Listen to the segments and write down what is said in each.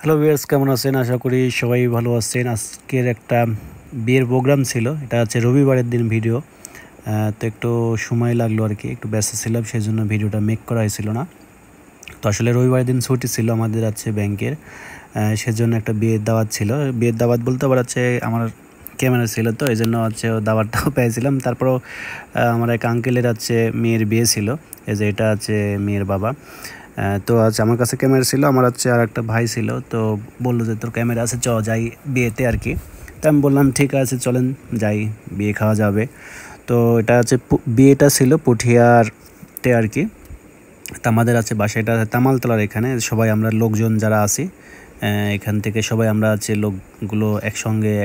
Hello viewers, কেমন আছেন? আশা করি সবাই ভালো আছেন। আজকের একটা বিয়ের প্রোগ্রাম ছিল, এটা হচ্ছে রবিবারের দিন ভিডিও। তো একটু সময় লাগলো আর কি, একটু ব্যস্ত ছিলাম, সেই জন্য ভিডিওটা মেক করা হয়েছিল না। তো আসলে রবিবারের দিন ছুটি ছিল আমাদের আছে ব্যাংকের, সেজন্য একটা বিয়ের দাওয়াত ছিল। বিয়ের দাওয়াত বলতে আবার হচ্ছে আমার ক্যামেরা ছিল, তো এই জন্য হচ্ছে দাওয়াতটাও পেয়েছিলাম। তারপরেও আমার এক আঙ্কেলের হচ্ছে মেয়ের বিয়ে ছিল, এই যে এটা আছে মেয়ের বাবা। তো আজ আমার কাছে ক্যামেরা ছিল, আমার হচ্ছে আর একটা ভাই ছিল, তো বললো যে তোর ক্যামেরা আছে, চ যাই বিয়েতে আর কি। তো আমি বললাম ঠিক আছে চলেন যাই, বিয়ে খাওয়া যাবে। তো এটা হচ্ছে বিয়েটা ছিল পুঠিয়ারতে আর কি। তো আমাদের আছে বাসাটা তামালতলার এখানে, সবাই আমরা লোকজন যারা আছি এখান থেকে সবাই আমরা আছে লোকগুলো একসঙ্গে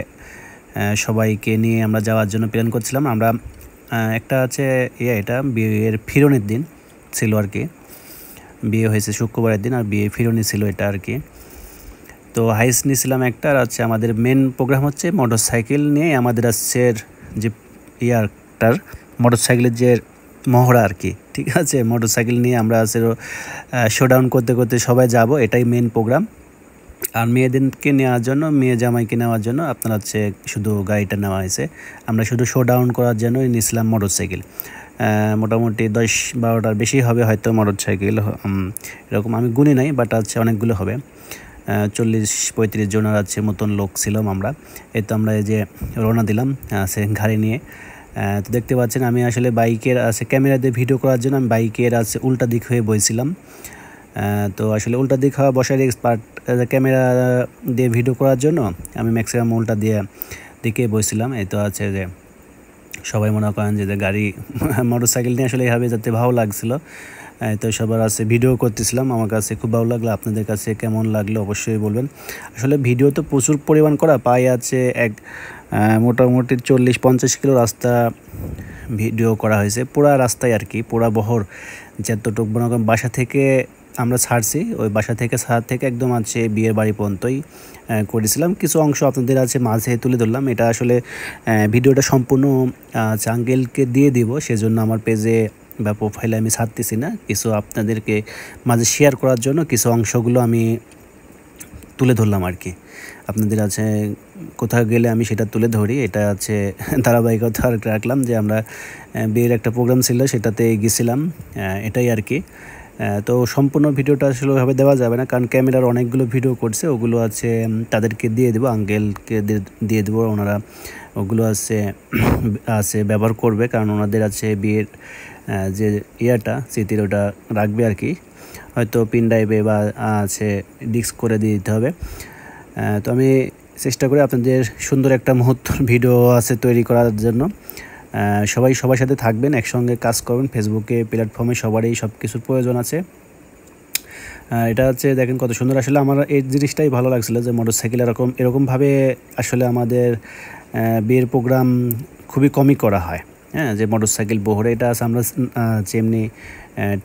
সবাইকে নিয়ে আমরা যাওয়ার জন্য প্ল্যান করছিলাম। আমরা একটা আছে এটা বিয়ের ফিরনের দিন ছিল আর কি, বিয়ে হয়েছে শুক্রবারের দিন আর বিয়ে ফিরনি ছিল এটা আর কি। তো হাইস নিয়েছিলাম একটা, আর হচ্ছে আমাদের মেন প্রোগ্রাম হচ্ছে মোটর সাইকেল নিয়ে আমাদের আসছে যে ইয়ারটার মোটর সাইকেলের যে মহড়া আর কি, ঠিক আছে। মোটর সাইকেল নিয়ে আমরা আছে শোডাউন করতে করতে সবাই যাব, এটাই মেন প্রোগ্রাম। আর মেয়েদেরকে নেওয়ার জন্য, মেয়ে জামাইকে নেওয়ার জন্য আপনার হচ্ছে শুধু গাড়িটা নেওয়া হয়েছে। আমরা শুধু শোডাউন করার জন্যই নিয়েছিলাম মোটর সাইকেল। মোটামুটি 10-12টার বেশি হবে হয়তো মোটর সাইকেল, এরকম আমি গুনি নাই, বাট হচ্ছে অনেকগুলো হবে। 40-35 জনের আছে মতন লোক ছিলাম আমরা। এই তো আমরা এই যে রওনা দিলাম সে গাড়ি নিয়ে। তো দেখতে পাচ্ছেন আমি আসলে বাইকের আছে ক্যামেরা দিয়ে ভিডিও করার জন্য আমি বাইকের আছে উল্টা দিক হয়ে বইছিলাম। তো আসলে উল্টা দিক হওয়া বসার এক্সপার্ট, ক্যামেরা দিয়ে ভিডিও করার জন্য আমি ম্যাক্সিমাম উল্টা দিকে বইছিলাম। এই তো আছে যে সবাই মনে করেন যে গাড়ি মোটর সাইকেল নিয়ে আসলে এইভাবে যাতে ভালো লাগছিলো। তো সবার আছে ভিডিও করতেছিলাম, আমার কাছে খুব ভালো লাগলো। আপনাদের কাছে কেমন লাগলো অবশ্যই বলবেন। আসলে ভিডিও তো প্রচুর পরিমাণ করা পাই আছে, মোটামুটি 40-50 কিলো রাস্তা ভিডিও করা হয়েছে, পুরা রাস্তায় আর কি, পুরা বহর যতটুকু মনে করেন বাসা থেকে আমরা ছাড়ছি, ওই বাসা থেকে একদম আছে বিয়ের বাড়ি পর্যন্তই করেছিলাম। কিছু অংশ আপনাদের আছে মাঝে তুলে ধরলাম। এটা আসলে ভিডিওটা সম্পূর্ণ আঙ্কেলকে দিয়ে দিব, সেজন্য আমার পেজে বা প্রোফাইলে আমি ছাড়তেছি না। কিছু আপনাদেরকে মাঝে শেয়ার করার জন্য কিছু অংশগুলো আমি তুলে ধরলাম আর কি। আপনাদের আছে কোথাও গেলে আমি সেটা তুলে ধরি, এটা আছে ধারাবাহিকতা রাখলাম যে আমরা বিয়ের একটা প্রোগ্রাম ছিল সেটাতে গেছিলাম, এটাই আর কি। তো সম্পূর্ণ ভিডিওটা আসলে ওইভাবে দেওয়া যাবে না, কারণ ক্যামেরার অনেকগুলো ভিডিও করছে, ওগুলো আছে তাদেরকে দিয়ে দেবো, আঙ্কেলকে দিয়ে দেবো, ওনারা ওগুলো আছে ব্যবহার করবে, কারণ ওনাদের আছে বিয়ের যে স্মৃতির ওটা রাখবে আর কি। হয়তো পিন ড্রাইভে বা আছে ডিস্ক করে দিয়ে দিতে হবে। তো আমি চেষ্টা করি আপনাদের সুন্দর একটা মুহূর্তর ভিডিও আছে তৈরি করার জন্য। সবাই সবার সাথে থাকবেন, একসঙ্গে কাজ করবেন। ফেসবুকে প্ল্যাটফর্মে সবারই সব কিছুর প্রয়োজন আছে। এটা হচ্ছে দেখেন কত সুন্দর, আসলে আমার এই জিনিসটাই ভালো লাগছিলো যে মোটরসাইকেল এরকমভাবে আসলে আমাদের বিয়ের প্রোগ্রাম খুবই কমই করা হয়। হ্যাঁ, যে মোটরসাইকেল বহরে এটা আছে আমরা যেমনি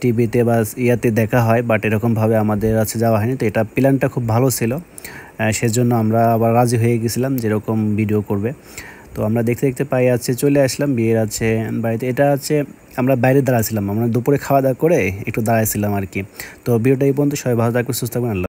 টিভিতে বা ইয়াতে দেখা হয়, বাট এরকমভাবে আমাদের আছে যাওয়া হয়নি। তো এটা প্ল্যানটা খুব ভালো ছিল, সেজন্য আমরা আবার রাজি হয়ে গেছিলাম যেরকম ভিডিও করবে। তো আমরা দেখতে দেখতে পাই আছে চলে আসলাম বিয়ের আছে বাড়িতে। এটা আছে আমরা বাইরে দাঁড়াছিলাম, আমরা দুপুরে খাওয়া দাওয়া করে একটু দাঁড়াইছিলাম আর কি। তো ভিডিওটা এই পর্যন্ত, সবাই ভালো থাকবে, সুস্থ থাকবেন।